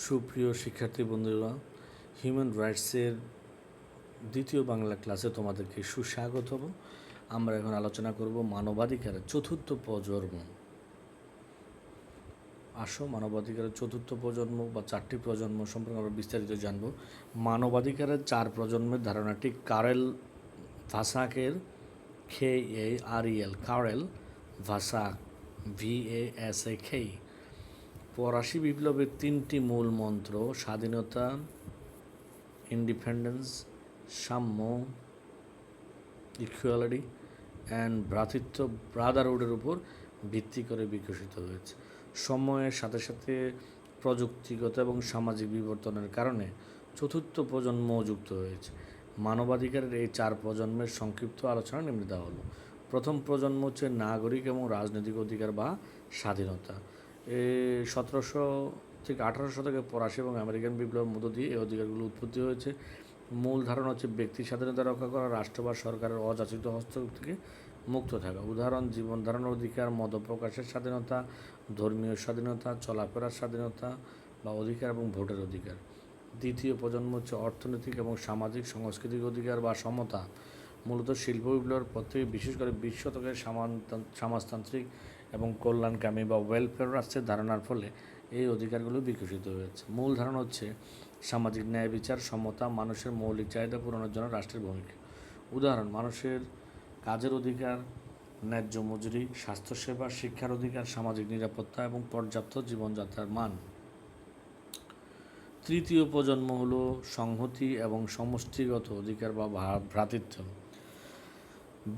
সুপ্রিয় শিক্ষার্থী বন্ধুরা, হিউম্যান রাইটসের দ্বিতীয় বাংলা ক্লাসে তোমাদেরকে সুস্বাগতম। আমরা এখন আলোচনা করব মানবাধিকারের চতুর্থ প্রজন্ম। আসো, মানবাধিকারের চতুর্থ প্রজন্ম বা চারটি প্রজন্ম সম্পর্কে আমরা বিস্তারিত জানব। মানবাধিকারের চার প্রজন্মের ধারণাটি কারেল ভাসাকের কারেল ভাসাক VASAK ফরাসি বিপ্লবের তিনটি মূল মন্ত্র স্বাধীনতা, ইন্ডিপেন্ডেন্স, সাম্য, ইকুয়ালিটি অ্যান্ড ভ্রাতৃত্ব, ব্রাদারহুডের উপর ভিত্তি করে বিকশিত হয়েছে। সময়ের সাথে সাথে প্রযুক্তিগত এবং সামাজিক বিবর্তনের কারণে চতুর্থ প্রজন্ম যুক্ত হয়েছে। মানবাধিকারের এই চার প্রজন্মের সংক্ষিপ্ত আলোচনা নিম্নে দেওয়া হলো। প্রথম প্রজন্ম হচ্ছে নাগরিক এবং রাজনৈতিক অধিকার বা স্বাধীনতা। 1700 থেকে 1800 শতকে ফরাসি এবং আমেরিকান বিপ্লবের মধ্য দিয়ে এই অধিকারগুলো উৎপত্তি হয়েছে। মূল ধারণা হচ্ছে ব্যক্তি স্বাধীনতা রক্ষা করা, রাষ্ট্র বা সরকারের অযাচিত হস্তক্ষেপ থেকে মুক্ত থাকা। উদাহরণ: জীবন ধারণের অধিকার, মত প্রকাশের স্বাধীনতা, ধর্মীয় স্বাধীনতা, চলাফেরার স্বাধীনতা বা অধিকার এবং ভোটের অধিকার। দ্বিতীয় প্রজন্ম হচ্ছে অর্থনৈতিক এবং সামাজিক সাংস্কৃতিক অধিকার বা সমতা। মূলত শিল্প বিপ্লবের পর থেকে, বিশেষ করে 20 শতকের সমাজতান্ত্রিক এবং কল্যাণকামী বা ওয়েলফেয়ার রাষ্ট্রের ধারণার ফলে এই অধিকারগুলো বিকশিত হয়েছে। মূল ধারণা হচ্ছে সামাজিক ন্যায় বিচার, সমতা, মানুষের মৌলিক চাহিদা পূরণের জন্য রাষ্ট্রের ভূমিকা। উদাহরণ: মানুষের কাজের অধিকার, ন্যায্য মজুরি, স্বাস্থ্যসেবা, শিক্ষার অধিকার, সামাজিক নিরাপত্তা এবং পর্যাপ্ত জীবনযাত্রার মান। তৃতীয় প্রজন্ম হলো সংহতি এবং সমষ্টিগত অধিকার বা ভ্রাতৃত্ব।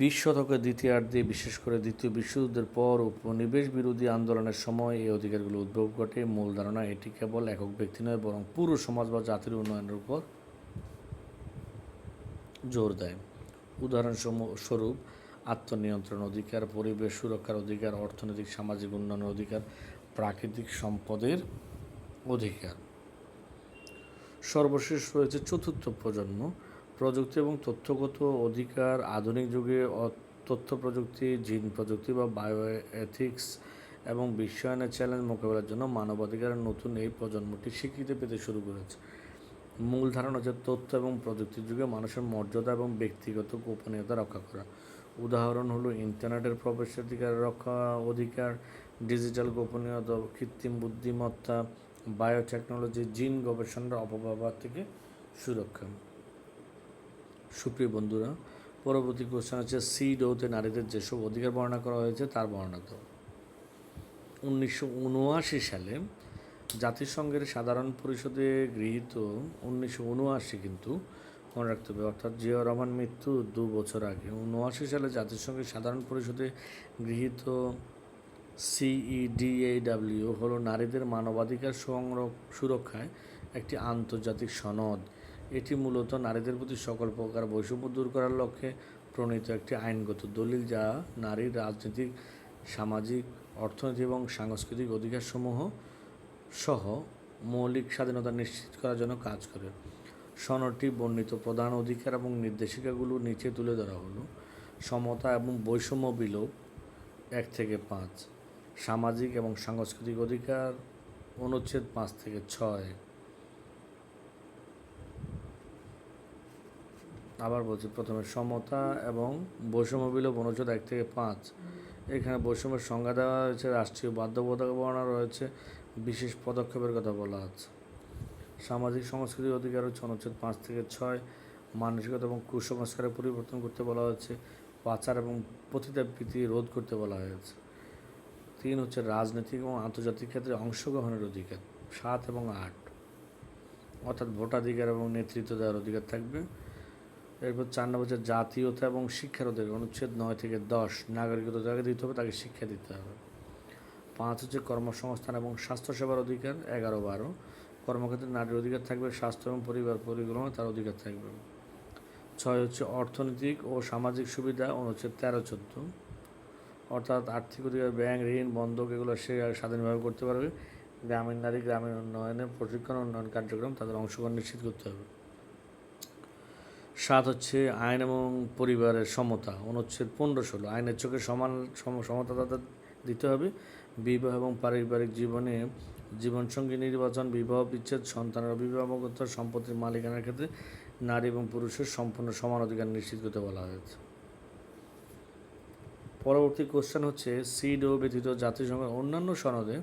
20 শতকের দ্বিতীয়ার্ধে, বিশেষ করে দ্বিতীয় বিশ্বযুদ্ধের পর উপনিবেশ বিরোধী আন্দোলনের সময় এই অধিকারগুলো উদ্ভব ঘটে। মূল ধারণা এটি কেবল একক ব্যক্তি নয়, বরং পুরো সমাজ বা জাতির উন্নয়নের উপর জোর দেয়। উদাহরণস্বরূপ: আত্মনিয়ন্ত্রণ অধিকার, পরিবেশ সুরক্ষার অধিকার, অর্থনৈতিক সামাজিক উন্নয়নের অধিকার, প্রাকৃতিক সম্পদের অধিকার। সর্বশেষ রয়েছে চতুর্থ প্রজন্ম, প্রযুক্তি এবং তথ্যগত অধিকার। আধুনিক যুগে তথ্য প্রযুক্তি, জিন প্রযুক্তি বা বায়োএথিক্স এবং বিশ্বায়নের চ্যালেঞ্জ মোকাবেলার জন্য মানবাধিকারের নতুন এই প্রজন্মটি স্বীকৃতি পেতে শুরু করেছে। মূল ধারণা হচ্ছে তথ্য এবং প্রযুক্তির যুগে মানুষের মর্যাদা এবং ব্যক্তিগত গোপনীয়তা রক্ষা করা। উদাহরণ হলো ইন্টারনেটের প্রবেশাধিকার রক্ষা অধিকার, ডিজিটাল গোপনীয়তা, কৃত্রিম বুদ্ধিমত্তা, বায়োটেকনোলজি, জিন গবেষণার অপব্যবহার থেকে সুরক্ষা। সুপ্রিয় বন্ধুরা, পরবর্তী কোশ্চেন হচ্ছে CEDAW-তে নারীদের যেসব অধিকার বর্ণনা করা হয়েছে তার বর্ণনা দাও। 1979 সালে জাতিসংঘের সাধারণ পরিষদে গৃহীত 1979 কিন্তু মনে রাখতে হবে, অর্থাৎ জিয়াউর রহমান মৃত্যু 2 বছর আগে 79 সালে জাতিসংঘের সাধারণ পরিষদে গৃহীত CEDAW হলো নারীদের মানবাধিকার সুরক্ষায় একটি আন্তর্জাতিক সনদ। এটি মূলত নারীদের প্রতি সকল প্রকার বৈষম্য দূর করার লক্ষ্যে প্রণীত একটি আইনগত দলিল, যা নারীর রাজনৈতিক, সামাজিক, অর্থনৈতিক এবং সাংস্কৃতিক অধিকারসমূহ সহ মৌলিক স্বাধীনতা নিশ্চিত করার জন্য কাজ করে। সনদটি বর্ণিত প্রধান অধিকার এবং নির্দেশিকাগুলো নিচে তুলে ধরা হলো। সমতা এবং বৈষম্য বিলোপ 1 থেকে 5, সামাজিক এবং সাংস্কৃতিক অধিকার অনুচ্ছেদ 5 থেকে 6। আবার বলছি, প্রথমে সমতা এবং বৈষম্য বিলোপ অনুচ্ছেদ 1 থেকে 5। এখানে বৈষম্যের সংজ্ঞা দেওয়া হয়েছে, রাষ্ট্রীয় বাধ্যবাধকতা বর্ণনা রয়েছে, বিশেষ পদক্ষেপের কথা বলা আছে। সামাজিক সাংস্কৃতিক অধিকার হচ্ছে অনুচ্ছেদ 5 থেকে 6। মানসিকতা এবং কুসংস্কারের পরিবর্তন করতে বলা হয়েছে। পাচার এবং পতিতাবৃত্তি রোধ করতে বলা হয়েছে। 3 হচ্ছে রাজনৈতিক এবং আন্তর্জাতিক ক্ষেত্রে অংশগ্রহণের অধিকার, 7 এবং 8, অর্থাৎ ভোটাধিকার এবং নেতৃত্ব দেওয়ার অধিকার থাকবে। এরপর 4 নম্বর হচ্ছে জাতীয়তা এবং শিক্ষার অধিকার, অনুচ্ছেদ 9 থেকে 10। নাগরিকত্ব যাকে দিতে হবে তাকে শিক্ষা দিতে হবে। 5 হচ্ছে কর্মসংস্থান এবং স্বাস্থ্যসেবার অধিকার, 11-12। কর্মক্ষেত্রে নারীর অধিকার থাকবে, স্বাস্থ্য এবং পরিবার পরিকল্পনা তার অধিকার থাকবে। 6 হচ্ছে অর্থনৈতিক ও সামাজিক সুবিধা, অনুচ্ছেদ 13-14, অর্থাৎ আর্থিক অধিকার, ব্যাংক, ঋণ, বন্ধক এগুলো সে স্বাধীনভাবে করতে পারবে। গ্রামীণ নারী গ্রামীণ উন্নয়নের প্রশিক্ষণ উন্নয়ন কার্যক্রম তাদের অংশগ্রহণ নিশ্চিত করতে হবে। 7 হচ্ছে আইন এবং পরিবারের সমতা, অনুচ্ছেদ 15-16। আইনের চোখে সমতা তাদের দিতে হবে, বিবাহ এবং পারিবারিক জীবনে জীবনসঙ্গী নির্বাচন, বিবাহ বিচ্ছেদ, সন্তানের অভিভাবকত্ব, সম্পত্তির মালিকানার ক্ষেত্রে নারী এবং পুরুষের সম্পূর্ণ সমান অধিকার নিশ্চিত করতে বলা হয়েছে। পরবর্তী কোশ্চেন হচ্ছে সিডও ব্যতীত জাতিসংঘের অন্যান্য সনদে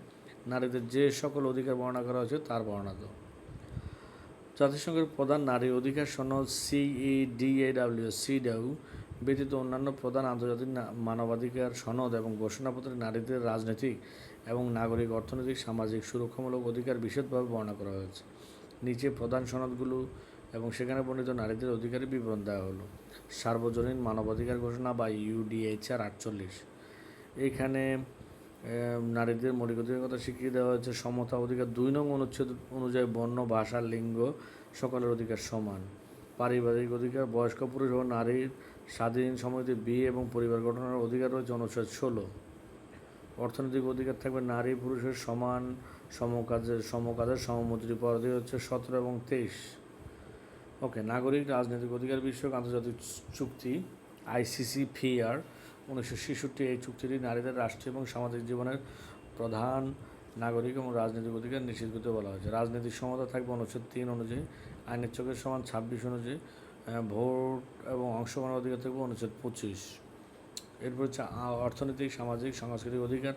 নারীদের যে সকল অধিকার বর্ণনা করা হয়েছে তার বর্ণনা দাও। জাতিসংঘের প্রধান নারী অধিকার সনদ সিডাব্লিউ ব্যতীত অন্যান্য প্রধান আন্তর্জাতিক মানবাধিকার সনদ এবং ঘোষণাপত্রে নারীদের রাজনৈতিক এবং নাগরিক, অর্থনৈতিক, সামাজিক, সুরক্ষামূলক অধিকার বিশদভাবে বর্ণনা করা হয়েছে। নিচে প্রধান সনদগুলো এবং সেখানে বর্ণিত নারীদের অধিকারের বিবরণ দেওয়া হলো। সার্বজনীন মানবাধিকার ঘোষণা বা UDHR 48, এখানে নারীদের মৌলিক অধিকারের কথা স্বীকৃতি দেওয়া হয়েছে। সমতা অধিকার 2 নং অনুচ্ছেদ অনুযায়ী বর্ণ, ভাষা, লিঙ্গ সকলের অধিকার সমান। পারিবারিক অধিকার, বয়স্ক পুরুষ ও নারীর স্বাধীন সম্মতি বিয়ে এবং পরিবার গঠনের অধিকার রয়েছে অনুচ্ছেদ 16। অর্থনৈতিক অধিকার থাকবে নারী পুরুষের সমান সমকাজের সমমজুরি পাওয়ার অধিকার হচ্ছে 17 এবং 23। ওকে, নাগরিক রাজনৈতিক অধিকার বিষয়ক আন্তর্জাতিক চুক্তি ICCPR 1966, এই চুক্তিটি নারীদের রাষ্ট্রীয় এবং সামাজিক জীবনের প্রধান নাগরিক এবং রাজনৈতিক অধিকার নিশ্চিত করতে বলা হয়েছে। রাজনৈতিক সমতা থাকবে অনুচ্ছেদ 3 অনুযায়ী, আইনের চোখের সমান 26 অনুযায়ী, ভোট এবং অংশগ্রহণের অধিকার থাকবে অনুচ্ছেদ 25। এরপর হচ্ছে অর্থনৈতিক, সামাজিক, সাংস্কৃতিক অধিকার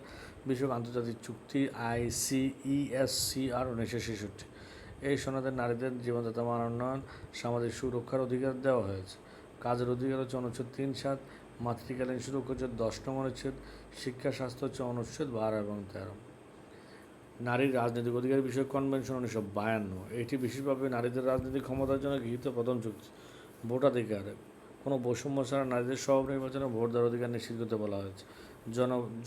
বিষয়ক আন্তর্জাতিক চুক্তি ICESCR 1966, এই সনদে নারীদের জীবনযাত্রা মান উন্নয়ন, সামাজিক সুরক্ষার অধিকার দেওয়া হয়েছে। কাজের অধিকার হচ্ছে অনুচ্ছেদ 3-7, মাতৃকালীন সুরক্ষা হচ্ছে 10 নং অনুচ্ছেদ, শিক্ষা স্বাস্থ্য হচ্ছে অনুচ্ছেদ 12 এবং 13। নারীর রাজনৈতিক অধিকার বিষয়ক কনভেনশন 1952, এটি বিশেষভাবে নারীদের রাজনৈতিক ক্ষমতার জন্য গৃহীত প্রথম চুক্তি। ভোটাধিকার, কোনো বৈষম্য ছাড়া নারীদের সব নির্বাচনে ভোট দেওয়ার অধিকার নিশ্চিত করতে বলা হয়েছে।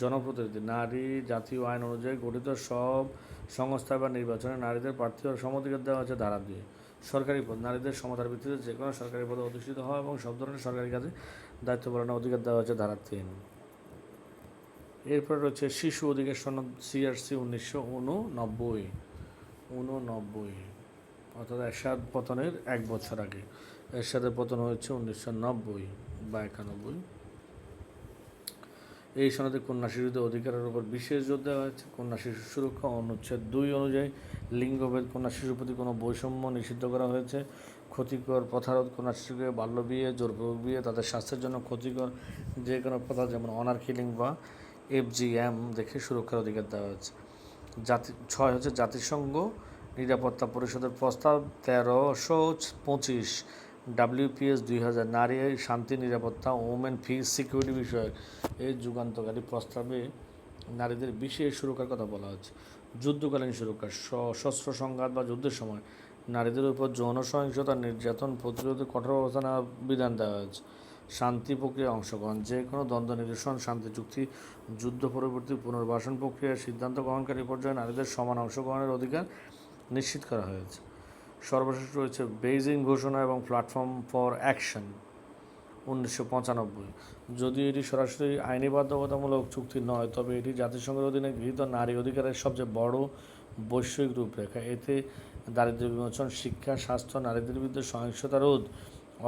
জনপ্রতিনিধি, নারী জাতীয় আইন অনুযায়ী গঠিত সব সংস্থা বা নির্বাচনে নারীদের প্রার্থী হওয়ার সমধিকার দেওয়া হয়েছে ধারা 2। সরকারি পদ, নারীদের সমতার ভিত্তিতে যে কোনো সরকারি পদে অধিষ্ঠিত হওয়া এবং সব ধরনের সরকারি কাজে দায়িত্ব পালনের অধিকার দেওয়া হয়েছে ধারা 3। এরপর রয়েছে শিশু অধিকার সনদ CRC 1989, অর্থাৎ এরশাদ পতনের 1 বছর আগে। এরশাদের পতন হয়েছে 1990 বা 91। এই সনদে কন্যা শিশুদের অধিকারের উপর বিশেষ জোর দেওয়া হয়েছে। কন্যা শিশু সুরক্ষা অনুচ্ছেদ 2 অনুযায়ী লিঙ্গভেদ, কন্যা শিশুর প্রতি কোনো বৈষম্য নিষিদ্ধ করা হয়েছে। ক্ষতিকর প্রথারোধ, কন্যা শিশুকে বাল্যবিয়ে, জোরপূর্বক বিয়ে, তাদের স্বাস্থ্যের জন্য ক্ষতিকর যে কোনো প্রথা যেমন অনার কিলিং বা FGM দেখে সুরক্ষার অধিকার দেওয়া হয়েছে। 6 হচ্ছে জাতিসংঘ নিরাপত্তা পরিষদের প্রস্তাব 1325 WPS 2000, নারী শান্তি, নিরাপত্তা, ওমেন পিস সিকিউরিটি বিষয়ক এই যুগান্তকারী প্রস্তাবে নারীদের বিশেষ সুরক্ষার কথা বলা হচ্ছে। যুদ্ধকালীন সুরক্ষা, সশস্ত্র সংঘাত বা যুদ্ধের সময় নারীদের উপর যৌন সহিংসতা, নির্যাতন প্রতিরোধে কঠোর ব্যবস্থা নেওয়ার বিধান দেওয়া হয়েছে। শান্তি প্রক্রিয়া অংশগ্রহণ, যে কোনো দ্বন্দ্ব নিরসন, শান্তি চুক্তি, যুদ্ধ পরবর্তী পুনর্বাসন প্রক্রিয়া, সিদ্ধান্ত গ্রহণকারী পর্যায়ে নারীদের সমান অংশগ্রহণের অধিকার নিশ্চিত করা হয়েছে। সর্বশেষ রয়েছে বেইজিং ঘোষণা এবং প্ল্যাটফর্ম ফর অ্যাকশন 1995, যদিও এটি সরাসরি আইনি বাধ্যবাধকতামূলক চুক্তি নয়, তবে এটি জাতিসংঘের অধীনে গৃহীত নারী অধিকারের সবচেয়ে বড় বৈশ্বিক রূপরেখা। এতে দারিদ্র্য বিমোচন, শিক্ষা, স্বাস্থ্য, নারীদের বিরুদ্ধে সহিংসতা রোধ,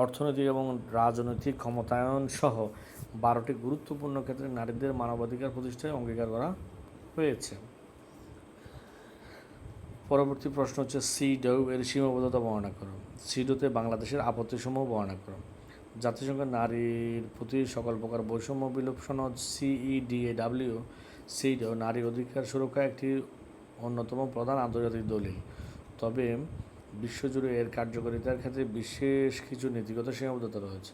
অর্থনৈতিক এবং রাজনৈতিক ক্ষমতায়ন সহ 12টি গুরুত্বপূর্ণ ক্ষেত্রে নারীদের মানবাধিকার প্রতিষ্ঠায় অঙ্গীকার করা হয়েছে। পরবর্তী প্রশ্ন হচ্ছে সিডাব্লিউ এর সীমাবদ্ধতা বর্ণনা করো। সিডাব্লিউতে বাংলাদেশের আপত্তিসমূহ বর্ণনা করো। জাতিসংঘের নারীর প্রতি সকল প্রকার বৈষম্য বিলোপ সনদ সিডাব্লিউ নারী অধিকার সুরক্ষা একটি অন্যতম প্রধান আন্তর্জাতিক দলিল, তবে বিশ্বজুড়ে এর কার্যকারিতার ক্ষেত্রে বিশেষ কিছু নীতিগত সীমাবদ্ধতা রয়েছে।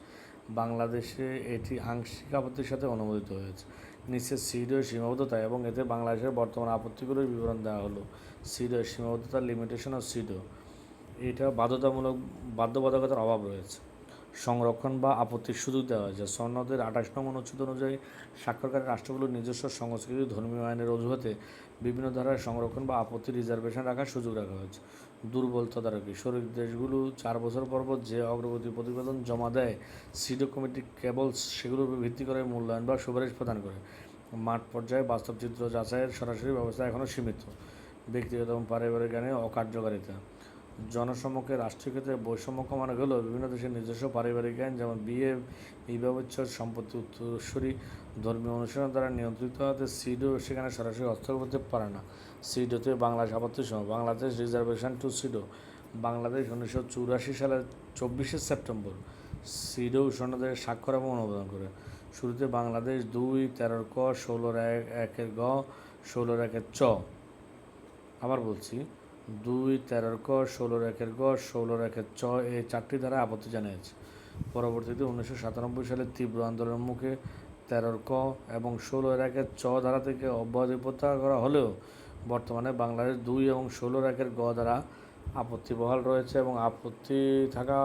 বাংলাদেশে এটি আংশিক আপত্তির সাথে অনুমোদিত হয়েছে। নিচে সিডাব্লিউর সীমাবদ্ধতা এবং এতে বাংলাদেশের বর্তমান আপত্তিগুলোর বিবরণ দেওয়া হলো। সিডাব্লিউর সীমাবদ্ধতা, লিমিটেশন অফ সিডাব্লিউ, এটা বাধ্যবাধকতার অভাব রয়েছে। সংরক্ষণ বা আপত্তির সুযোগ দেওয়া হয়েছে। সনদের 28 নং অনুচ্ছেদ অনুযায়ী স্বাক্ষরকারী রাষ্ট্রগুলোর নিজস্ব সংস্কৃতি, ধর্মীয় আইনের অজুহাতে বিভিন্ন ধারায় সংরক্ষণ বা আপত্তি রিজার্ভেশন রাখার সুযোগ রাখা হয়েছে। দুর্বল তদারকি, শরিক দেশগুলো 4 বছর পর যে অগ্রগতি প্রতিবেদন জমা দেয়, সিডাব্লিউ কমিটি কেবল সেগুলোর উপর ভিত্তি করে মূল্যায়ন বা সুপারিশ প্রদান করে। মাঠ পর্যায়ে বাস্তব চিত্র যাচাইয়ের সরাসরি ব্যবস্থা এখনও সীমিত। ব্যক্তিগত এবং পারিবারিক জ্ঞানে অকার্যকারিতা, জনসমক্ষে রাষ্ট্রীয় ক্ষেত্রে বৈষম্য কমানো গেলেও বিভিন্ন দেশের নিজস্ব পারিবারিক আইন যেমন বিয়ে, বিবাহবিচ্ছেদ, সম্পত্তি উত্তরসূরি ধর্মীয় অনুশীলন দ্বারা নিয়ন্ত্রিত হতে সিডো সেখানে সরাসরি হস্তক্ষেপ করতে পারে না। সিডোতে বাংলাদেশ আপত্তির সময় বাংলাদেশ রিজার্ভেশন টু সিডো বাংলাদেশ 1984 সালের 24 সেপ্টেম্বর সিডো সনদে স্বাক্ষর এবং অনুমোদন করে। শুরুতে বাংলাদেশ 2-13 ক 16-1 গ 16-1 চ। আবার বলছি 2-13 ক 16-1 গ 16-1 চ এই 4টি ধারা আপত্তি জানিয়েছে। পরবর্তীতে 1997 সালে তীব্র আন্দোলনের মুখে 13 ক এবং 16-1 চ ধারা থেকে অব্যাহতি প্রত্যাহার করা হলেও বর্তমানে বাংলাদেশ 2 এবং 16-1 গ ধারা আপত্তি বহাল রয়েছে এবং আপত্তি থাকা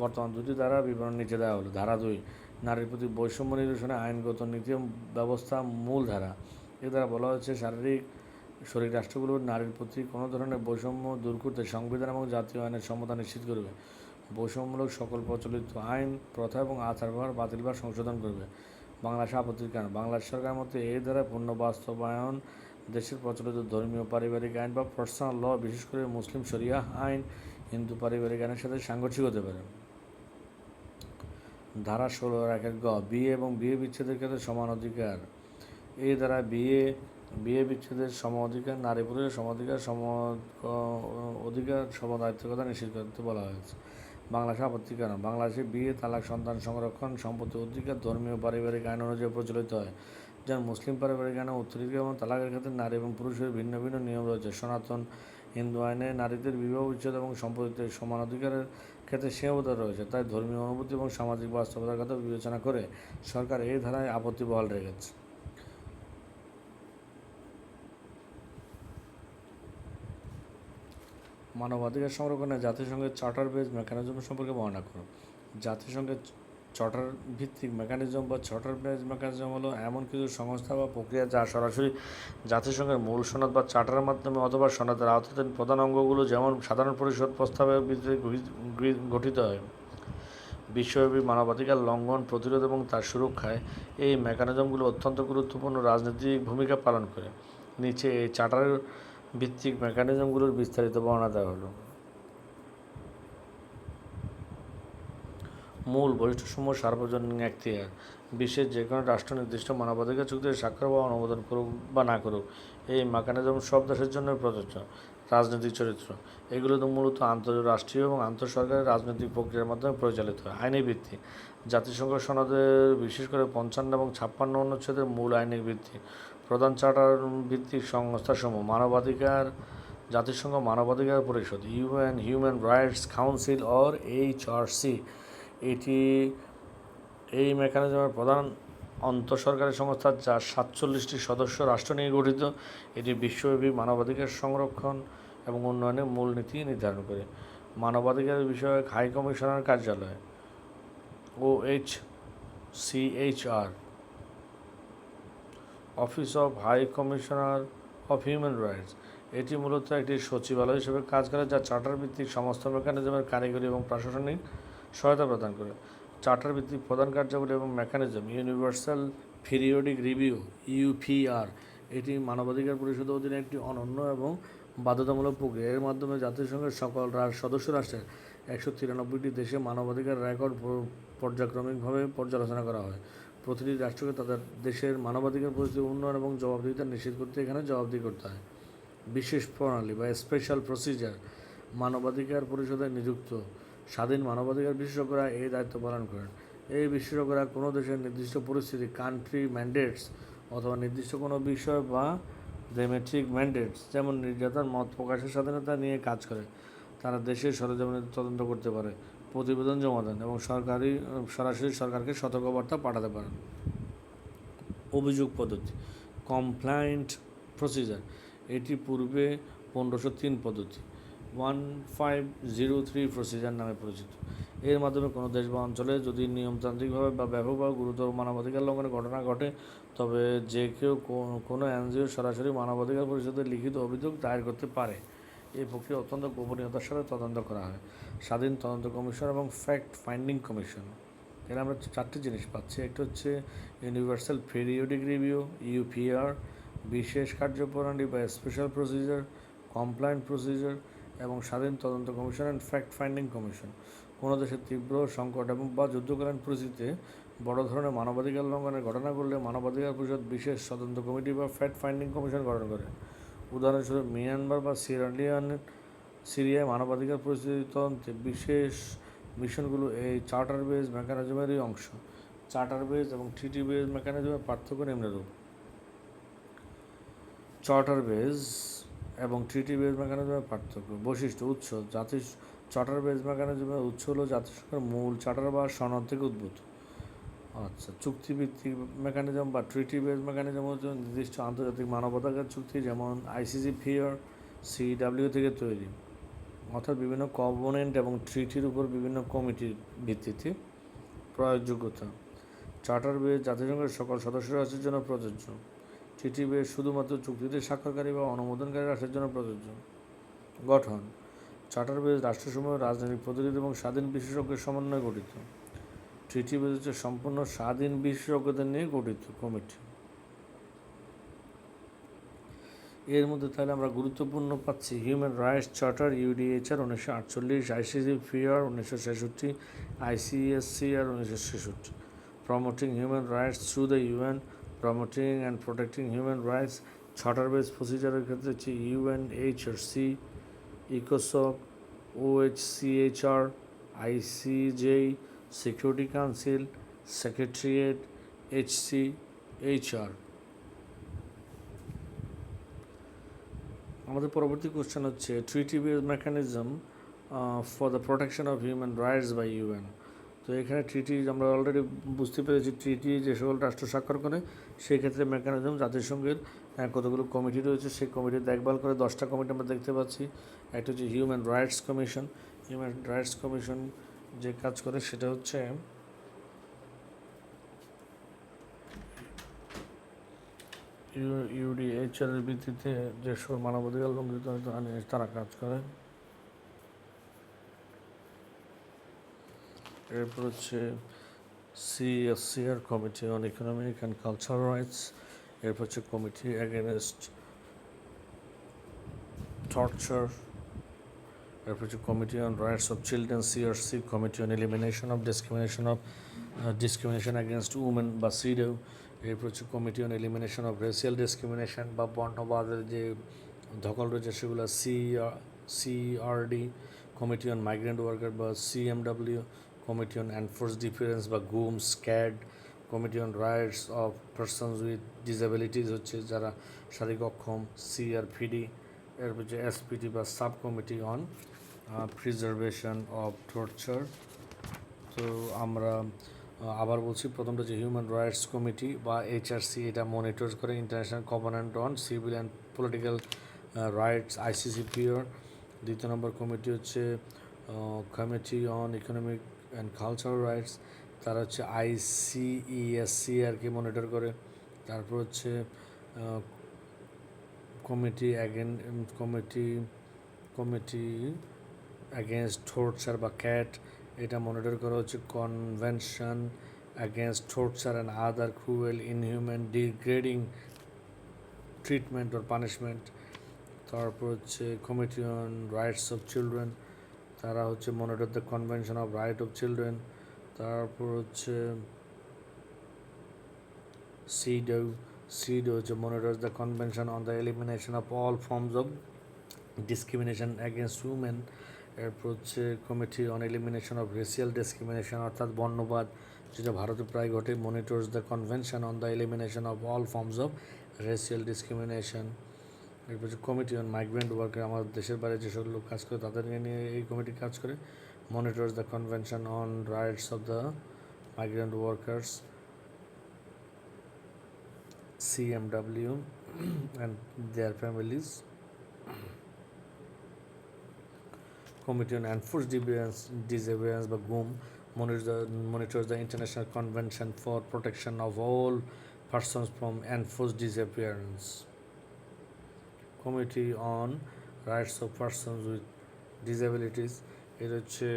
বর্তমান দুটি ধারা বিবরণ নিচে দেওয়া হলো। ধারা 2 নারীর প্রতি বৈষম্য নিরসনে আইনগত নীতি ব্যবস্থা মূল ধারা। এ দ্বারা বলা হয়েছে শরীর রাষ্ট্রগুলোর নারীর প্রতি কোনো ধরনের বৈষম্য দূর করতে সংবিধান এবং জাতীয় আইনের সমতা নিশ্চিত করবে। বৈষম্যমূলক সকল প্রচলিত আইন, প্রথা এবং আচার ব্যবহার বাতিল বা সংশোধন করবে। বাংলাদেশ আপত্তির কারণ বাংলাদেশ সরকারের মতে এই ধারা পূর্ণ বাস্তবায়ন দেশের প্রচলিত ধর্মীয় পারিবারিক আইন বা পার্সোনাল ল, বিশেষ করে মুসলিম শরিয়াহ আইন, হিন্দু পারিবারিক আইনের সাথে সাংঘর্ষিক হতে পারে। ধারা 16-1 গ বিয়ে এবং বিয়ে বিচ্ছেদের ক্ষেত্রে সমান অধিকার। এই ধারা বিয়ে বিচ্ছেদের সম অধিকার, নারী পুরুষের সম অধিকার, সম দায়িত্বের কথা নিশ্চিত করতে বলা হয়েছে। বাংলাদেশ আপত্তির কারণ বাংলাদেশে বিয়ে, তালাক, সন্তান সংরক্ষণ, সম্পত্তি অধিকার ধর্মীয় পারিবারিক আইন অনুযায়ী প্রচলিত হয়। যেমন মুসলিম পারিবারিক আইনে উত্তরাধিকার এবং তালাকের ক্ষেত্রে নারী এবং পুরুষের ভিন্ন ভিন্ন নিয়ম রয়েছে। সনাতন হিন্দু আইনে নারীদের বিবাহ বিচ্ছেদ এবং সম্পত্তিতে সমান অধিকারের ক্ষেত্রে সীমাবদ্ধতা রয়েছে। তাই ধর্মীয় অনুভূতি এবং সামাজিক বাস্তবতার কথা বিবেচনা করে সরকার এই ধারায় আপত্তি বহাল রেখেছে। মানবাধিকার সংরক্ষণে জাতিসংঘের চার্টার বেজ মেকানিজম সম্পর্কে বর্ণনা করো। জাতিসংঘের চার্টার ভিত্তিক মেকানিজম বা চার্টার বেজ মেকানিজম হলো এমন কিছু সংস্থা বা প্রক্রিয়া যা সরাসরি জাতিসংঘের মূল সনদ বা চার্টারের মাধ্যমে অথবা সনদের আওতাধীন প্রধান অঙ্গগুলো যেমন সাধারণ পরিষদ প্রস্তাবের ভিত্তিতে গঠিত হয়। বিশ্বব্যাপী মানবাধিকার লঙ্ঘন প্রতিরোধ এবং তার সুরক্ষায় এই মেকানিজমগুলো অত্যন্ত গুরুত্বপূর্ণ রাজনৈতিক ভূমিকা পালন করে। নিচে এই চার্টার ভিত্তিক মেকানিজমগুলোর বিস্তারিত বর্ণনা দেওয়া হলো। মূল বৈশিষ্ট্যসমূহ সার্বজনীন এখতিয়ার বিশ্বের যে কোনো রাষ্ট্র নির্দিষ্ট মানবাধিকার চুক্তিতে স্বাক্ষর বা অনুমোদন করুক বা না করুক এই মেকানিজম সব দেশের জন্য প্রযোজ্য। রাজনৈতিক চরিত্র এগুলো তো মূলত আন্তঃরাষ্ট্রীয় এবং আন্তঃসরকারি রাজনৈতিক প্রক্রিয়ার মাধ্যমে পরিচালিত হয়। আইনি ভিত্তি জাতিসংঘ সনদের বিশেষ করে 55 এবং 56 অনুচ্ছেদের মূল আইনি ভিত্তি। প্রধান চার্টার ভিত্তিক সংস্থাসমূহ মানবাধিকার জাতিসংঘ মানবাধিকার পরিষদ, UN human rights council or HRC। এই মেকানিজমের প্রধান আন্তঃসরকারি সংস্থা যা 47টি সদস্য রাষ্ট্র নিয়ে গঠিত। এটি বিশ্বব্যাপী মানবাধিকার সংরক্ষণ এবং উন্নয়নের মূলনীতি নির্ধারণ করে। মানবাধিকার বিষয়ক হাই কমিশনার কার্যালয় OHCHR, office of high commissioner of human rights. এটি মূলত একটি সচিবালয় হিসেবে কাজ করে যা চার্টার ভিত্তিক সমস্ত মেকানিজমের কারিগরি এবং প্রশাসনিক সহায়তা প্রদান করে। চার্টার ভিত্তিক প্রধান কার্যাবলী এবং mechanism universal periodic review UPR। এটি মানবাধিকার পরিষদের অধীনে একটি অনন্য এবং বাধ্যতামূলক প্রক্রিয়া। এর মাধ্যমে জাতিসংঘের সকল সদস্য রাষ্ট্রের 193টি দেশে মানবাধিকার রেকর্ড পর্যায়ক্রমিকভাবে পর্যালোচনা করা হয়। প্রতিটি রাষ্ট্রকে তাদের দেশের মানবাধিকার পরিস্থিতি উন্নয়ন এবং জবাবদিহিতা নিশ্চিত করতে এখানে জবাবদিহি করতে হয়। বিশেষ প্রণালী বা স্পেশাল প্রসিজার মানবাধিকার পরিষদে নিযুক্ত স্বাধীন মানবাধিকার বিশেষজ্ঞরা এই দায়িত্ব পালন করেন। এই বিশেষজ্ঞরা কোনো দেশের নির্দিষ্ট পরিস্থিতি কান্ট্রি ম্যান্ডেটস অথবা নির্দিষ্ট কোনো বিষয় বা ডেমেট্রিক ম্যান্ডেটস যেমন নির্যাতন, মত প্রকাশের স্বাধীনতা নিয়ে কাজ করে। তারা দেশের সরজমিনে তদন্ত করতে পারে, প্রতিবেদন জমা দেন এবং সরাসরি সরকারকে সতর্কবার্তা পাঠাতে পারেন। অভিযোগ পদ্ধতি কমপ্লায়েন্ট প্রসিজার এটি পূর্বে 1503 পদ্ধতি 1503 প্রসিজার নামে পরিচিত। এর মাধ্যমে কোনো দেশ বা অঞ্চলে যদি নিয়মতান্ত্রিকভাবে বা ব্যাপকভাবে গুরুতর মানবাধিকার লঙ্ঘনের ঘটনা ঘটে তবে যে কেউ কোনো NGO সরাসরি মানবাধিকার পরিষদে লিখিত অভিযোগ দায়ের করতে পারে। এই প্রক্রিয়া অত্যন্ত গোপনীয়তার সাথে তদন্ত করা হয়। স্বাধীন তদন্ত কমিশন এবং ফ্যাক্ট ফাইন্ডিং কমিশন এর আমরা 4টি জিনিস পাচ্ছি। একটা হচ্ছে ইউনিভার্সাল পিরিয়ডিক রিভিউ UPR, বিশেষ কার্যপ্রণালী বা স্পেশাল প্রসিজার, কমপ্লায়েন্ট প্রসিজার এবং স্বাধীন তদন্ত commission and fact finding commission. কোনো দেশের তীব্র সংকট এবং বা যুদ্ধকালীন পরিস্থিতিতে বড় ধরনের মানবাধিকার লঙ্ঘনের ঘটনা ঘটলে মানবাধিকার পরিষদ বিশেষ তদন্ত কমিটি বা ফ্যাক্ট ফাইন্ডিং কমিশন গঠন করে। উদাহরণস্বরূপ মিয়ানমার বা সিরিয়ায় মানবাধিকার পরিস্থিতি তদন্তে বিশেষ মিশনগুলো এই চার্টার বেস মেকানিজমেরই অংশ। চার্টার বেস এবং ট্রিটি বেস মেকানিজমের পার্থক্য নিম্নরূপ। চার্টার বেস এবং ট্রিটি বেস মেকানিজমের পার্থক্য। বৈশিষ্ট্য: উৎস চার্টার বেস মেকানিজমের উৎস হলো জাতিসংঘের মূল চার্টার বা সনদ থেকে উদ্ভূত। আচ্ছা, চুক্তিভিত্তিক মেকানিজম বা ট্রিটি বেস মেকানিজম হচ্ছে নির্দিষ্ট আন্তর্জাতিক মানবাধিকার চুক্তি, যেমন ICCPR, CEW থেকে তৈরি, অর্থাৎ বিভিন্ন কভেনেন্ট এবং ট্রিটির উপর বিভিন্ন কমিটির ভিত্তিতে প্রয়োগযোগ্যতা। চার্টার বেস জাতিসংঘের সকল সদস্য রাষ্ট্রের জন্য প্রযোজ্য। ট্রিটি বেস শুধুমাত্র চুক্তিতে স্বাক্ষরকারী বা অনুমোদনকারী রাষ্ট্রের জন্য প্রযোজ্য। গঠন: চার্টার বেস রাষ্ট্রসমূহের রাজনৈতিক প্রতিনিধি এবং স্বাধীন বিশেষজ্ঞের সমন্বয়ে গঠিত। ট্রিটি বেস হচ্ছে সম্পূর্ণ স্বাধীন বিশেষজ্ঞদের নিয়ে গঠিত কমিটি। এর মধ্যে তাহলে আমরা গুরুত্বপূর্ণ পাচ্ছি human rights charter UDHR 1948, ICCPR 1966, ICSCR 1966, promoting human rights through the UN, promoting and protecting human rights. Charter base প্রসিজারের ক্ষেত্রে হচ্ছে UNHRC, ইকোসক, OHCHR, ICJ, security council, secretariat, HCHR। আমাদের পরবর্তী কোশ্চেন হচ্ছে treaty base mechanism for the protection of human rights by UN। তো এখানে ট্রিটি আমরা অলরেডি বুঝতে পেরেছি, ট্রিটি যে সকল রাষ্ট্র স্বাক্ষর করে সেই ক্ষেত্রে মেকানিজম জাতিসংঘের কতগুলো কমিটি রয়েছে, সেই কমিটির দেখভাল করে 10টা কমিটি আমরা দেখতে পাচ্ছি। একটা হচ্ছে human rights commission. Human rights commission যে কাজ করে সেটা হচ্ছে UDHR এর ভিত্তিতে যে সব মানবাধিকার লঙ্ঘিত তারা কাজ করে। এরপর হচ্ছে CSCR, committee on economic and cultural rights. এরপর হচ্ছে কমিটি অ্যাগেনস্ট টর্চার। এরপর হচ্ছে committee on rights of children, CRC, committee on elimination of discrimination against women বা CEDAW। এরপর হচ্ছে committee on elimination of racial discrimination বা বর্ণবাদের যে ধকল রয়েছে সেগুলো CRD। Committee on migrant worker বা CMW। Committee on enforce difference বা GUM, SCAD। Committee on rights of persons with disabilities হচ্ছে যারা শারীরিক অক্ষম, CRPD। এরপর হচ্ছে SPT বা sub committee on preservation of torture. তো আমরা আবার বলছি, প্রথমটা যে হিউম্যান রাইটস কমিটি বা HRC, এটা মনিটর করে international covenant on civil and political rights, ICCPR। দ্বিতীয় নম্বর কমিটি হচ্ছে committee on economic and cultural rights, তারা হচ্ছে ICESCRকে মনিটর করে। তারপর হচ্ছে কমিটি অ্যাগেনস্ট টর্চার বা CAT, এটা মনিটর করা হচ্ছে convention against torture and other cruel, inhuman, degrading treatment or punishment. তারপর হচ্ছে committee on rights of children, তারা হচ্ছে monitor the convention of right of children. তারপর হচ্ছে CEDAW হচ্ছে monitor the convention on the elimination of all forms of discrimination against women. এরপর হচ্ছে committee on elimination of racial discrimination অর্থাৎ বর্ণবাদ, যেটা ভারতে প্রায় ঘটে, monitors the convention on the elimination of all forms of racial discrimination. এরপর হচ্ছে committee on migrant worker, আমাদের দেশের বাইরে যেসব লোক কাজ করে তাদেরকে নিয়ে এই কমিটি কাজ করে, monitors the convention on rights of the migrant workers, CMW and their families. Committee on Enforced Disappearance by GUM monitors the International Convention for Protection of All Persons from Enforced Disappearance. Committee on Rights of Persons with Disabilities, এর হচ্ছে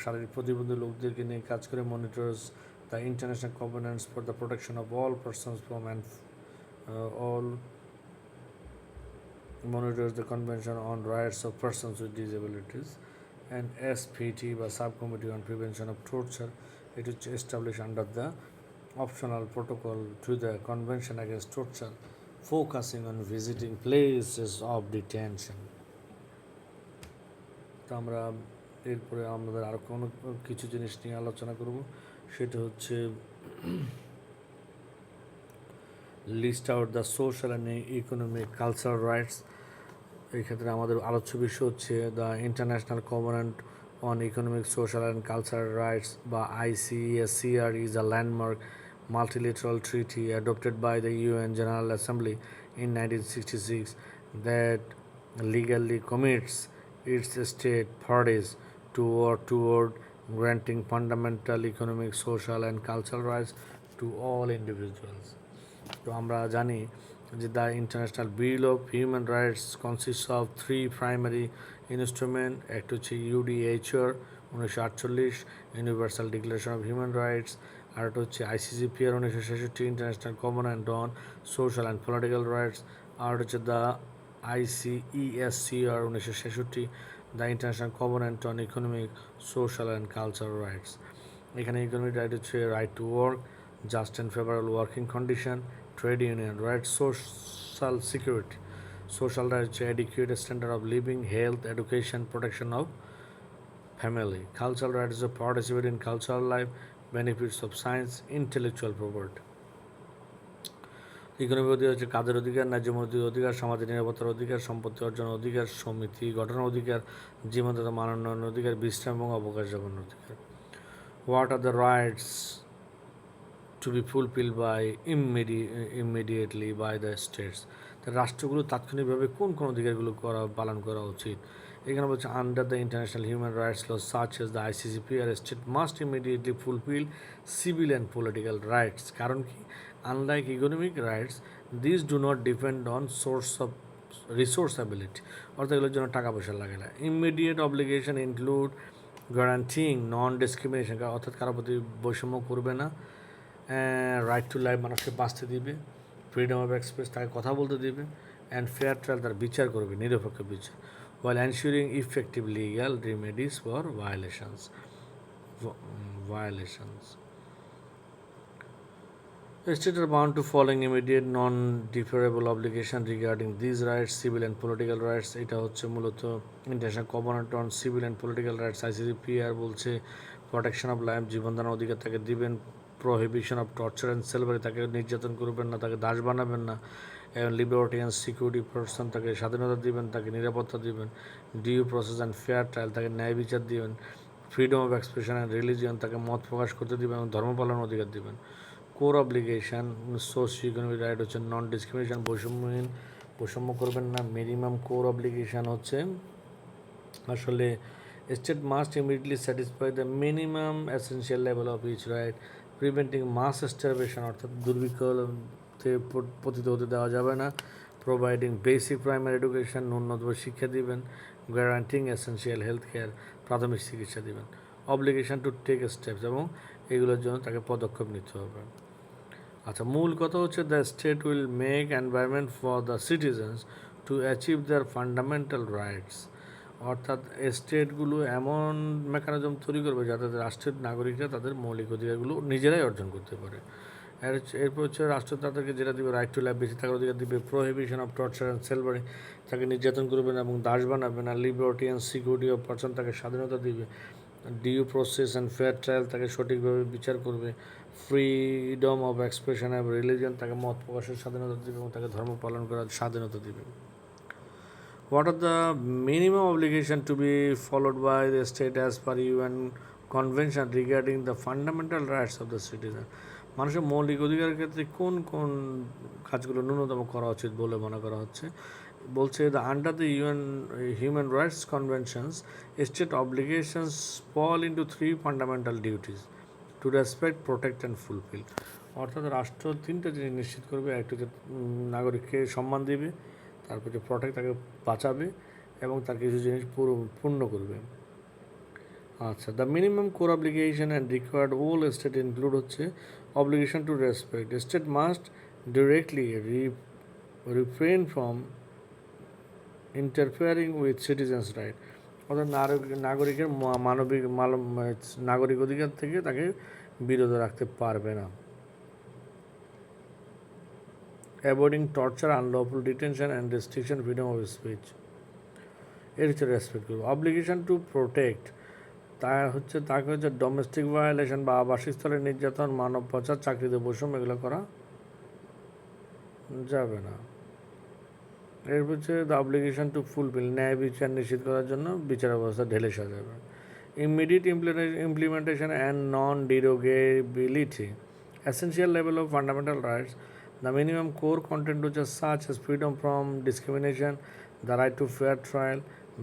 শারীরিক প্রতিবন্ধী লোকদেরকে নিয়ে কাজ করে, monitors the International Covenants for the Protection of All Persons from all monitors the Convention on Rights of Persons with Disabilities, and SPT বা Subcommittee on Prevention of Torture, it is established under the optional protocol to the Convention Against Torture, focusing on visiting places of detention. তো আমরা এরপরে আমাদের আরও কোনো কিছু জিনিস নিয়ে আলোচনা করব, সেটা হচ্ছে list out the social and economic cultural rights. এই ক্ষেত্রে আমাদের আলোচ্য বিষয় হচ্ছে the international covenant on economic social and cultural rights বা ICSCR is a landmark multilateral treaty adopted by the UN General Assembly in 1966 that legally commits its state parties to work toward granting fundamental economic, social and cultural rights to all individuals. তো আমরা জানি যে the international bill of human rights consist of 3 primary instrument. একটা হচ্ছে UDHR 1948, universal declaration of human rights, আর একটা হচ্ছে ICCPR 1966, international covenant on social and political rights, আর হচ্ছে the ICESCR 1966, the international covenant on economic, social and cultural rights. এখানে economic right হচ্ছে right to work, just and favorable working condition, trade union rights, social security, social rights, adequate standard of living, health, education, protection of family, cultural rights of participate in cultural life, benefits of science, intellectual property. Economic অধিকার হচ্ছে কাজের অধিকার, ন্যায্য মজুরির অধিকার, সামাজিক নিরাপত্তার অধিকার, সম্পত্তি অর্জন অধিকার, সমিতি গঠনের অধিকার, জীবন তথা মানোন্নয়নের অধিকার, বিশ্রাম এবং অবকাশ যাপনের অধিকার। What are the rights to be fulfilled by immediately by the states? রাষ্ট্রগুলো তাৎক্ষণিকভাবে কোন কোন অধিকারগুলো পালন করা উচিত? এখানে বলছে under the international human rights law such as the ICCPR, state must immediately fulfil civil and political rights. কারণ কি, unlike economic rights, this do not depend on source of resource ability, অর্থাৎ এগুলোর জন্য টাকা পয়সা লাগে না। Immediate obligation include guaranteeing non discrimination, অর্থাৎ কারোর প্রতি বৈষম্য করবে না, রাইট টু লাইফ মানুষকে বাঁচতে দিবে, ফ্রিডম অফ এক্সপ্রেস তাকে কথা বলতে দিবে, অ্যান্ড ফেয়ার ট্রায়াল তার বিচার করবে, নিরপেক্ষ বিচার, while ensuring effective legal remedies for violations. The states are bound to following immediate non-deferrable obligation regarding these rights, civil and political rights. এটা হচ্ছে মূলত international covenant on civil and political rights, ICCPR বলছে protection of life, জীবনদানের অধিকার তাকে দিবেন, prohibition of torture and slavery, তাকে নির্যাতন করবেন না, তাকে দাস বানাবেন না, এবং লিবার্টি অ্যান্ড সিকিউরিটি পার্সন, তাকে স্বাধীনতা দিবেন, তাকে নিরাপত্তা দিবেন, due process and fair trial, তাকে ন্যায় বিচার দিবেন, freedom of expression and religion, তাকে মত প্রকাশ করতে দিবেন এবং ধর্ম পালনের অধিকার দিবেন। Core obligation socio economic right হচ্ছে নন ডিসক্রিমিনেশন, বৈষম্য করবেন না। মিনিমাম কোর অব্লিগেশন হচ্ছে আসলে state must immediately satisfy the minimum essential level of each right, preventing mass starvation, অর্থাৎ দুর্ভিক্ষতে পতিত হতে দেওয়া যাবে না, প্রোভাইডিং বেসিক প্রাইমারি এডুকেশন, ন্যূনতম শিক্ষা দিবেন, গ্যারান্টিং এসেনশিয়াল হেলথ কেয়ার, প্রাথমিক চিকিৎসা দিবেন, অব্লিগেশন টু টেক স্টেপস, এবং এগুলোর জন্য তাকে পদক্ষেপ নিতে হবে। আচ্ছা, মূল কথা হচ্ছে the state will make environment for the citizens to achieve there fundamental rights, অর্থাৎ স্টেটগুলো এমন মেকানিজম তৈরি করবে যাতে রাষ্ট্রের নাগরিকরা তাদের মৌলিক অধিকারগুলো নিজেরাই অর্জন করতে পারে। এরপর হচ্ছে রাষ্ট্র তাদেরকে যেটা দিবে রাইট টু লাইফ, বেঁচে থাকার অধিকার দিবে, prohibition of torture and slavery, তাকে নির্যাতন করবে না এবং দাস বানাবে না, liberty and security of person, তাকে স্বাধীনতা দিবে, due process and fair trial, তাকে সঠিকভাবে বিচার করবে, freedom of expression of religion, তাকে মত প্রকাশের স্বাধীনতা দিবে এবং তাকে ধর্ম পালন করার স্বাধীনতা দিবে। What are the minimum obligation to be followed by the state as per UN Convention regarding the fundamental rights of the citizen? মানুষের মৌলিক অধিকারের ক্ষেত্রে কোন কোন কাজগুলো ন্যূনতম করা উচিত বলে মনে করা হচ্ছে? বলছে the under the UN human rights conventions state obligations fall into 3 fundamental duties to respect, protect and fulfil, অর্থাৎ রাষ্ট্র 3টা জিনিস নিশ্চিত করবে। একটা হচ্ছে নাগরিককে সম্মান দিবে, তারপর যে প্রোটেক্ট তাকে বাঁচাবে এবং তার কিছু জিনিস পূর্ণ করবে। আচ্ছা, the minimum core obligation and required ওল স্টেট ইনক্লুড হচ্ছে obligation to respect, state must directly refrain from interfering with citizens right, অর্থাৎ নাগরিকের মানবিক নাগরিক অধিকার থেকে তাকে বিরত রাখতে পারবে না। Avoiding torture, unlawful detention and restriction freedom of speech, এর হচ্ছে রেসপেক্ট করবে। অব্লিগেশন টু প্রোটেক্ট, তাকে হচ্ছে ডোমেস্টিক ভায়োলেশন বা আবাসস্থলের নির্যাতন, মানব পাচার, চাকরিতে বৈষম্য এগুলো করা যাবে না। এর হচ্ছে দ্য অব্লিগেশন টু ফুলফিল, ন্যায় বিচার নিশ্চিত করার জন্য বিচার ব্যবস্থা ঢেলে সাজাবে। Immediate implementation and non derogability, essential level of fundamental rights, the minimum core content which are such as freedom from discrimination, the right to fair trial,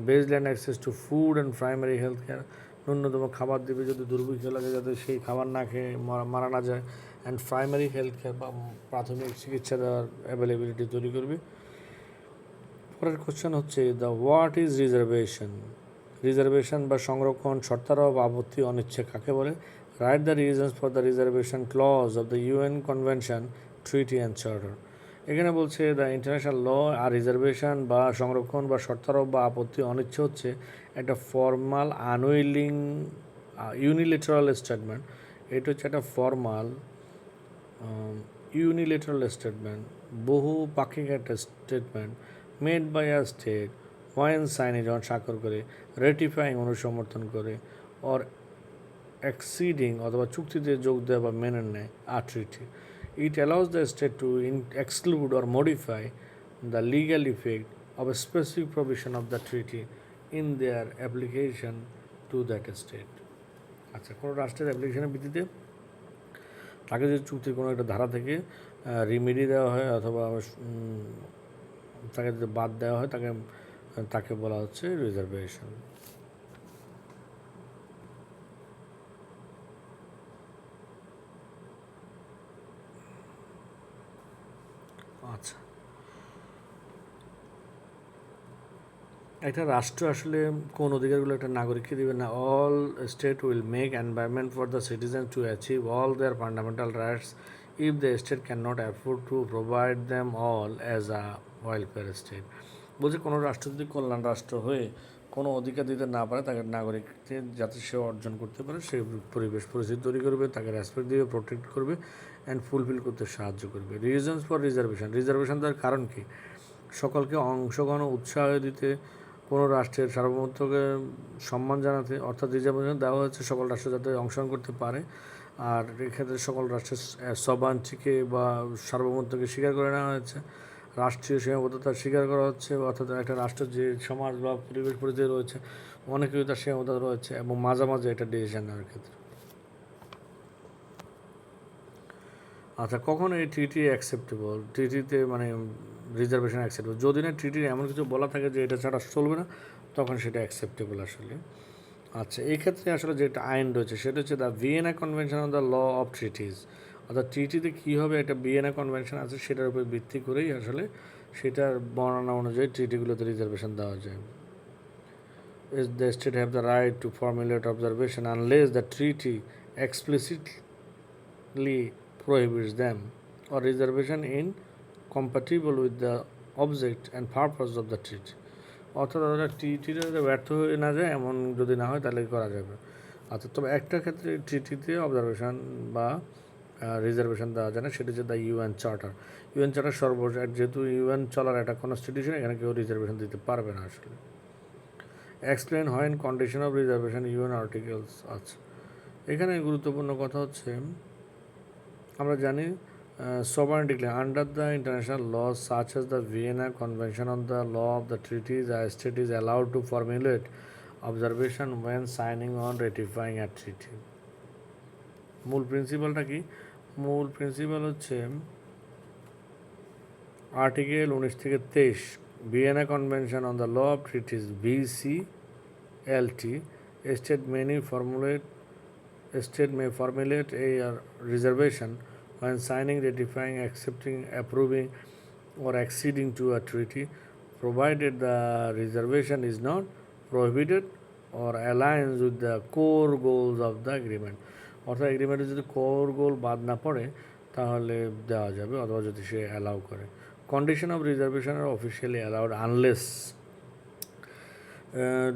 baseline access to food and primary health care, ন্যূনতম খাবার দেবে যদি দুর্ভিক্ষ লাগে যাতে সেই খাবার না খেয়ে মারা না যায়, অ্যান্ড প্রাইমারি হেলথ কেয়ার বা প্রাথমিক চিকিৎসা দেওয়ার অ্যাভেলেবিলিটি তৈরি করবে। পরের কোশ্চেন হচ্ছে দ্য হোয়াট ইজ রিজার্ভেশন বা সংরক্ষণ, শর্তারোপ, আপত্তি, অনিচ্ছে কাকে বলে? Right the reasons for the reservation clause of the UN convention, treaty and charter. এখানে বলছে দ্য ইন্টারন্যাশনাল ল আর রিজার্ভেশন বা সংরক্ষণ বা শর্তারোপ বা আপত্তি অনিচ্ছে হচ্ছে একটা ফর্মাল আনউইলিং ইউনিলেটারাল স্টেটমেন্ট। এটা হচ্ছে একটা ফর্মাল ইউনিলেটারাল স্টেটমেন্ট, বহু পাক্ষিক একটা statement made by a state when sign, যখন স্বাক্ষর করে, রেটিফাইং অনুসমর্থন করে, অর এক্সিডিং অথবা চুক্তিতে যোগ দেওয়া বা মেনে নেয় a treaty. It allows the state to exclude or modify the legal effect of a specific provision of the treaty in their application to that state. আচ্ছা, কোনো রাষ্ট্রের অ্যাপ্লিকেশনের ভিত্তিতে তাকে যদি চুক্তির কোনো একটা ধারা থেকে রিমেডি দেওয়া হয় অথবা তাকে যদি বাদ দেওয়া হয় তাকে বলা হচ্ছে রিজার্ভেশন। আচ্ছা, একটা রাষ্ট্র আসলে কোন অধিকারগুলো একটা নাগরিককে দেবে না? All state will make environment for the citizen to achieve all their fundamental rights if the state can not afford to provide them all as a welfare state. বলছে কোনো রাষ্ট্র যদি কল্যাণ রাষ্ট্র হয়ে কোনো অধিকার দিতে না পারে তাকে নাগরিকদের যাতে সে অর্জন করতে পারে সেই পরিবেশ পরিস্থিতি তৈরি করবে, তাকে রেসপেক্ট দিবে, প্রোটেক্ট করবে অ্যান্ড ফুলফিল করতে সাহায্য করবে। রিজনস ফর রিজার্ভেশন দেওয়ার কারণ কি? সকলকে অংশগ্রহণ উৎসাহ দিতে, কোনো রাষ্ট্রের সার্বভৌমত্বকে সম্মান জানাতে, অর্থাৎ রিজার্ভেশন দেওয়া হচ্ছে সকল রাষ্ট্র যাতে অংশগ্রহণ করতে পারে। আর এক্ষেত্রে সকল রাষ্ট্রের সবাঞ্চিকে বা সার্বভৌমত্বকে স্বীকার করে নেওয়া হয়েছে, রাষ্ট্রীয় সীমাবদ্ধতা স্বীকার করা হচ্ছে, অর্থাৎ একটা রাষ্ট্রের যে সমাজ বা পরিবেশ পরিস্থিতি রয়েছে অনেকেই তার সীমাবদ্ধতা রয়েছে, এবং মাঝামাঝি একটা ডিসিশন নেওয়ার ক্ষেত্রে। আচ্ছা, কখন এই ট্রিটি অ্যাকসেপ্টেবল? ট্রিটিতে মানে রিজার্ভেশন অ্যাকসেপ্টেবল যদি না ট্রিটির এমন কিছু বলা থাকে যে এটা ছাড়া চলবে না, তখন সেটা অ্যাকসেপ্টেবল আসলে। আচ্ছা, এই ক্ষেত্রে আসলে যেটা আইন রয়েছে সেটা হচ্ছে the Vienna convention on the law of treaties, অর্থাৎ ট্রিটিতে কী হবে একটা ভিয়েনা কনভেনশন আছে সেটার উপর ভিত্তি করেই আসলে সেটার বর্ণনা অনুযায়ী ট্রিটিগুলোতে রিজার্ভেশন দেওয়া যায়। Is the state have the right to formulate observation unless the treaty explicitly prohibits them, or reservation incompatible with the object and purpose of the treaty. অর্থাৎ ওরা ট্রিটিতে ব্যর্থ হয়ে না যায় এমন যদি না হয় তাহলে করা যাবে। আচ্ছা, তবে একটা ক্ষেত্রে ট্রিটিতে অবজারভেশন বা রিজার্ভেশন দেওয়া যায় না, সেটা হচ্ছে the UN charter. UN charter যেহেতু ইউএন চলার একটা কনস্টিটিউশন, এখানে কেউ রিজার্ভেশন দিতে পারবে না আসলে। Explain when condition of reservation UN articles. আচ্ছা, এখানে গুরুত্বপূর্ণ কথা হচ্ছে আমরা জানি sovereign declare under the international laws such as the Vienna Convention on the Law of the Treaties, a state is allowed to formulate observation when signing on ratifying a treaty. মূল প্রিন্সিপালটা কি? মূল প্রিন্সিপাল হচ্ছে article 19 থেকে 23 Vienna convention on the law of treaties VCLT, state may formulate a reservation when signing, ratifying, accepting, approving, or acceding to a treaty, provided the reservation is not prohibited or aligns with the core goals of the agreement. অর্থাৎ এগ্রিমেন্টে যদি core গোল বাদ না পড়ে তাহলে দেওয়া যাবে, অথবা যদি সে অ্যালাউ করে। Condition of reservation are officially allowed unless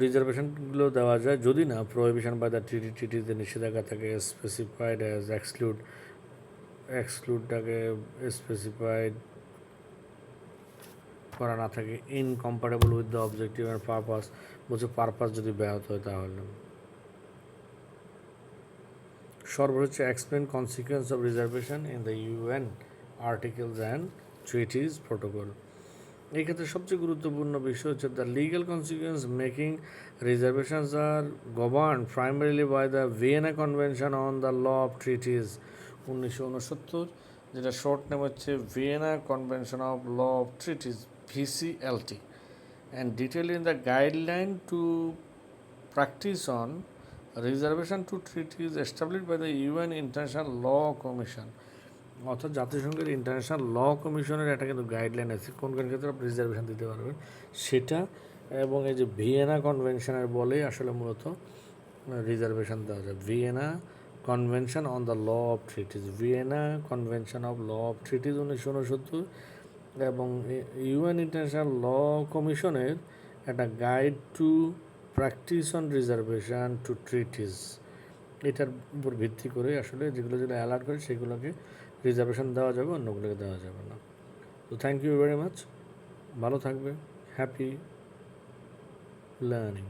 রিজার্ভেশনগুলো দেওয়া যায় যদি না প্রোহিবিশন বাই দ্য ট্রিটিতে নিষেধাজ্ঞা থাকে স্পেসিফাইড অ্যাজ এক্সক্লুডটাকে স্পেসিফাইড করা না থাকে incomparable with the objective and purpose, বলছে পারপাস যদি ব্যাহত হয় তাহলে। সর্বোচ্চ explain consequence of reservation in the UN articles and treaties protocol. এই ক্ষেত্রে সবচেয়ে গুরুত্বপূর্ণ বিষয় হচ্ছে the legal consequence making reservations are governed primarily by the Vienna convention on the law of treaties 1969, যেটা শর্ট নেম হচ্ছে Vienna convention of law of treaties VCLT, and detailed in the guideline to practice on reservation to treaties established by the UN International Law Commission, অর্থাৎ জাতিসংঘের international law কমিশনের একটা কিন্তু guideline আছে কোন কোন ক্ষেত্রে আপনি রিজার্ভেশন দিতে পারবেন সেটা, এবং এই যে ভিয়েনা কনভেনশনের বলেই আসলে মূলত রিজার্ভেশন দেওয়া যায়। Vienna convention on the law of treaties, Vienna convention of law of treaties 1969, এবং ইউএন ইন্টারন্যাশনাল ল কমিশনের একটা guide to practice on reservation to treaties, এটার উপর ভিত্তি করে আসলে যেগুলো অ্যালার্ট করে সেগুলোকে রিজার্ভেশন দেওয়া যাবে, অন্যগুলোকে দেওয়া যাবে না। তো থ্যাংক ইউ ভেরি মাচ, ভালো থাকবে, হ্যাপি লার্নিং।